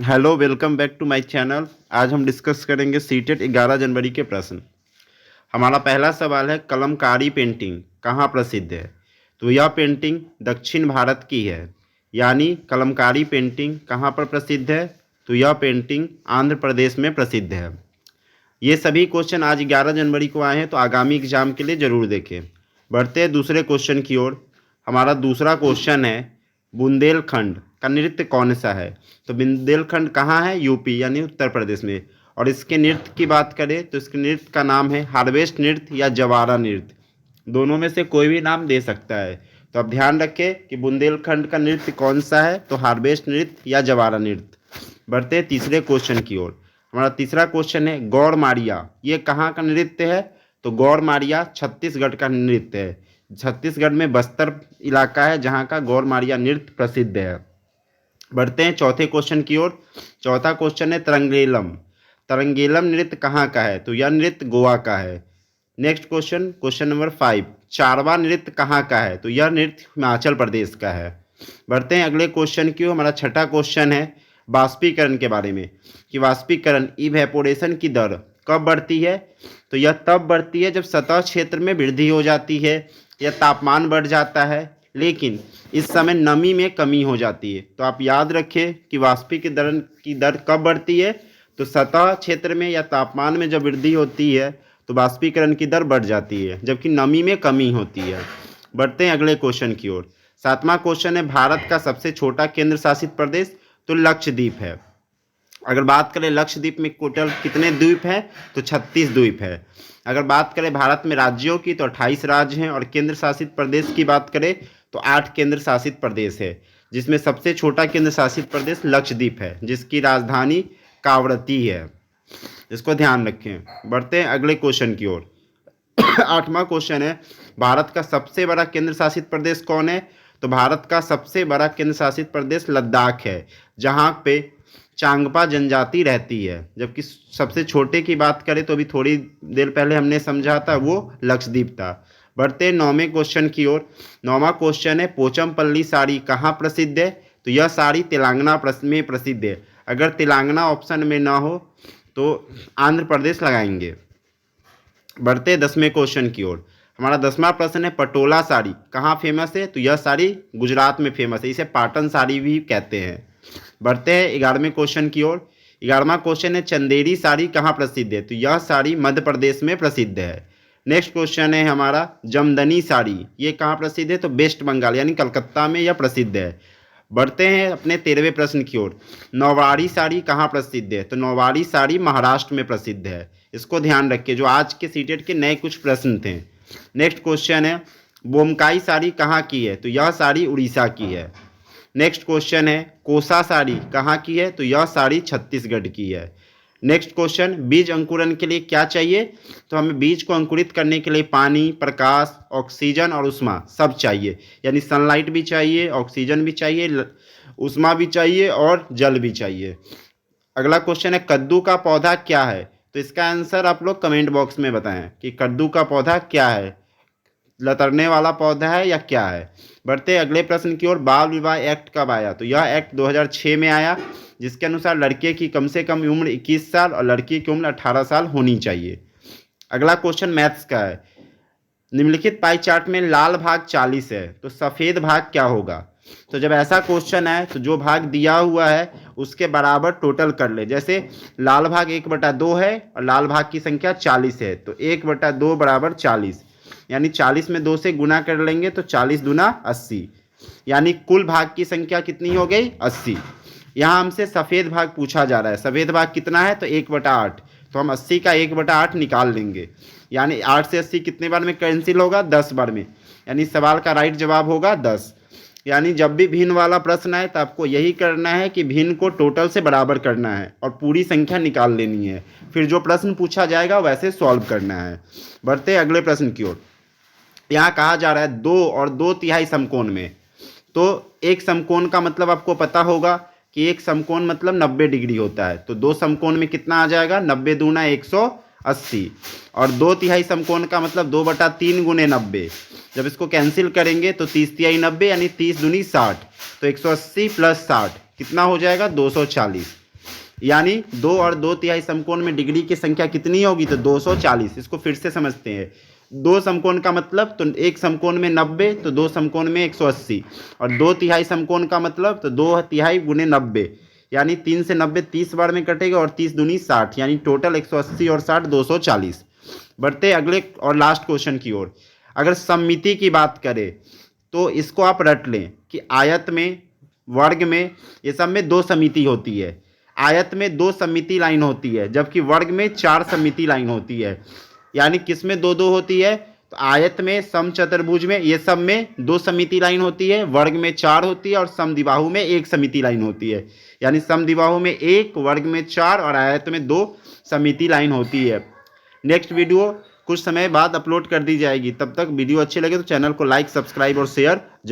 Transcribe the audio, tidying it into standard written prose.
Hello, welcome back to my channel. आज हम discuss करेंगे सीटेट 11 जनवरी के प्रश्न। हमारा पहला सवाल है, कलमकारी पेंटिंग कहाँ प्रसिद्ध है? तो यह पेंटिंग दक्षिण भारत की है। यानी कलमकारी पेंटिंग कहाँ पर प्रसिद्ध है? तो यह पेंटिंग आंध्र प्रदेश में प्रसिद्ध है। ये सभी क्वेश्चन आज 11 जनवरी को आए हैं, तो आगामी एग्जाम के लिए ज़रूर देखें। बढ़ते हैं दूसरे क्वेश्चन की ओर। हमारा दूसरा क्वेश्चन है, बुंदेलखंड का नृत्य कौन सा है? तो बुंदेलखंड कहाँ है? यूपी यानी उत्तर प्रदेश में। और इसके नृत्य की बात करें तो इसके नृत्य का नाम है हार्वेस्ट नृत्य या जवारा नृत्य। दोनों में से कोई भी नाम दे सकता है। तो अब ध्यान रखें कि बुंदेलखंड का नृत्य कौन सा है, तो हार्वेस्ट नृत्य या जवारा नृत्य। बढ़ते हैं तीसरे क्वेश्चन की ओर। हमारा तीसरा क्वेश्चन है, गौड़ मारिया ये कहाँ का नृत्य है? तो गौड़ मारिया छत्तीसगढ़ का नृत्य है। छत्तीसगढ़ में बस्तर इलाका है जहाँ का गौड़ मारिया नृत्य प्रसिद्ध है। बढ़ते हैं चौथे क्वेश्चन की ओर। चौथा क्वेश्चन है, तरंगेलम। तरंगेलम नृत्य कहाँ का है? तो यह नृत्य गोवा का है। नेक्स्ट क्वेश्चन, क्वेश्चन नंबर 5, चारवा नृत्य कहाँ का है? तो यह नृत्य हिमाचल प्रदेश का है। बढ़ते हैं अगले क्वेश्चन की ओर। हमारा छठा क्वेश्चन है वाष्पीकरण के बारे में, कि वाष्पीकरण इवेपोरेशन की दर कब बढ़ती है? तो यह तब बढ़ती है जब सतह क्षेत्र में वृद्धि हो जाती है या तापमान बढ़ जाता है, लेकिन इस समय नमी में कमी हो जाती है। तो आप याद रखें कि वाष्पीकरण की दर कब बढ़ती है? तो सतह क्षेत्र में या तापमान में जब वृद्धि होती है तो वाष्पीकरण की दर बढ़ जाती है, जबकि नमी में कमी होती है। बढ़ते हैं अगले क्वेश्चन की ओर। सातवां क्वेश्चन है, भारत का सबसे छोटा केंद्र शासित प्रदेश? तो लक्षद्वीप है। अगर बात करें लक्षद्वीप में टोटल कितने द्वीप हैं? तो 36 द्वीप है। अगर बात करें भारत में राज्यों की तो 28 राज्य हैं, और केंद्र शासित प्रदेश की बात करें तो 8 केंद्र शासित प्रदेश है, जिसमें सबसे छोटा केंद्र शासित प्रदेश लक्षद्वीप है, जिसकी राजधानी कावरती है। इसको ध्यान रखें। बढ़ते हैं अगले क्वेश्चन की ओर। आठवां क्वेश्चन है, भारत का सबसे बड़ा केंद्र शासित प्रदेश कौन है? तो भारत का सबसे बड़ा केंद्र शासित प्रदेश लद्दाख है, जहाँ पे चांगपा जनजाति रहती है। जबकि सबसे छोटे की बात करें तो अभी थोड़ी देर पहले हमने समझा था, वो लक्षद्वीप था। बढ़ते हैं नौवें क्वेश्चन की ओर। नौवां क्वेश्चन है, पोचमपल्ली साड़ी कहाँ प्रसिद्ध है? तो यह साड़ी तेलंगाना में प्रसिद्ध है। अगर तेलंगाना ऑप्शन में ना हो तो आंध्र प्रदेश लगाएंगे। बढ़ते 10वें क्वेश्चन की ओर। हमारा 10वां प्रश्न है, पटोला साड़ी कहाँ फेमस है? तो यह साड़ी गुजरात में फेमस है, इसे पाटन साड़ी भी कहते हैं। बढ़ते हैं 11वें क्वेश्चन की ओर। 11वां क्वेश्चन है, चंदेरी साड़ी कहाँ प्रसिद्ध है? तो यह साड़ी मध्य प्रदेश में प्रसिद्ध है। नेक्स्ट क्वेश्चन है हमारा, जमदनी साड़ी ये कहाँ प्रसिद्ध है? तो वेस्ट बंगाल यानी कलकत्ता में यह प्रसिद्ध है। बढ़ते हैं अपने 13वें प्रश्न की ओर। नौवारी साड़ी कहाँ प्रसिद्ध है? तो नौवारी साड़ी महाराष्ट्र में प्रसिद्ध है। इसको ध्यान रखिए, जो आज के सीटेट के नए कुछ प्रश्न थे। नेक्स्ट क्वेश्चन है, बोमकाई साड़ी कहाँ की है? तो यह साड़ी उड़ीसा की है। नेक्स्ट क्वेश्चन है, कोसा साड़ी कहाँ की है? तो यह साड़ी छत्तीसगढ़ की है। नेक्स्ट क्वेश्चन, बीज अंकुरण के लिए क्या चाहिए? तो हमें बीज को अंकुरित करने के लिए पानी, प्रकाश, ऑक्सीजन और उष्मा सब चाहिए, यानी सनलाइट भी चाहिए, ऑक्सीजन भी चाहिए, उष्मा भी चाहिए और जल भी चाहिए। अगला क्वेश्चन है, कद्दू का पौधा क्या है? तो इसका आंसर आप लोग कमेंट बॉक्स में बताएं कि कद्दू का पौधा क्या है, लतरने वाला पौधा है या क्या है। बढ़ते अगले प्रश्न की ओर। बाल विवाह एक्ट कब आया? तो यह एक्ट 2006 में आया, जिसके अनुसार लड़के की कम से कम उम्र 21 साल और लड़की की उम्र 18 साल होनी चाहिए। अगला क्वेश्चन मैथ्स का है, निम्नलिखित पाई चार्ट में लाल भाग 40 है तो सफ़ेद भाग क्या होगा? तो जब ऐसा क्वेश्चन है तो जो भाग दिया हुआ है उसके बराबर टोटल कर ले। जैसे लाल भाग 1/2 है और लाल भाग की संख्या 40 है, तो 1/2 बराबर 40, यानी 40 में 2 से गुना कर लेंगे तो 40 दूना 80, यानी कुल भाग की संख्या कितनी हो गई? 80। यहाँ हमसे सफ़ेद भाग पूछा जा रहा है, सफ़ेद भाग कितना है? तो 1/8, तो हम 80 का 1/8 निकाल लेंगे, यानी 8 से 80 कितने बार में कैंसिल होगा? 10 बार में, यानी सवाल का राइट जवाब होगा 10। यानी जब भी भिन्न वाला प्रश्न आए तो आपको यही करना है कि भिन्न को टोटल से बराबर करना है और पूरी संख्या निकाल लेनी है, फिर जो प्रश्न पूछा जाएगा वैसे सॉल्व करना है। बढ़ते अगले प्रश्न की ओर। यहाँ कहा जा रहा है 2 और 2/3 समकोण में। तो एक समकोण का मतलब आपको पता होगा कि एक समकोण मतलब 90 डिग्री होता है, तो 2 समकोण में कितना आ जाएगा? 90 दूना 180, और 2/3 समकोण का मतलब 2/3 गुने 90। जब इसको कैंसिल करेंगे तो 30 90 यानी 30 दूनी 60, तो 180 + 60 कितना हो जाएगा? 240। यानी 2 और 2/3 समकोण में डिग्री की संख्या कितनी होगी, तो 240। इसको फिर से समझते हैं। 2 समकोण का मतलब, तो एक समकोण में 90, तो 2 समकोण में 180, और 2/3 समकोण का मतलब, तो 2/3 गुने 90, यानी 3 से 90 30 बार में कटेगा, और 30 दूनी 60, यानी टोटल 180 और 60 240। बढ़ते अगले और लास्ट क्वेश्चन की ओर। अगर सममिति की बात करें तो इसको आप रट लें कि आयत में, वर्ग में, ये सब में 2 समिति होती है। आयत में 2 सममिति लाइन होती है, जबकि वर्ग में 4 सममिति लाइन होती है। यानी किस में 2-2 होती है, तो आयत में, समचतुर्भुज में, ये सब में 2 सममिति लाइन होती है, वर्ग में 4 होती है, और समद्विबाहु में 1 सममिति लाइन होती है। यानी समद्विबाहु में 1, वर्ग में 4 और आयत में 2 सममिति लाइन होती है। नेक्स्ट वीडियो कुछ समय बाद अपलोड कर दी जाएगी। तब तक वीडियो अच्छी लगे तो चैनल को लाइक, सब्सक्राइब और शेयर जरूर।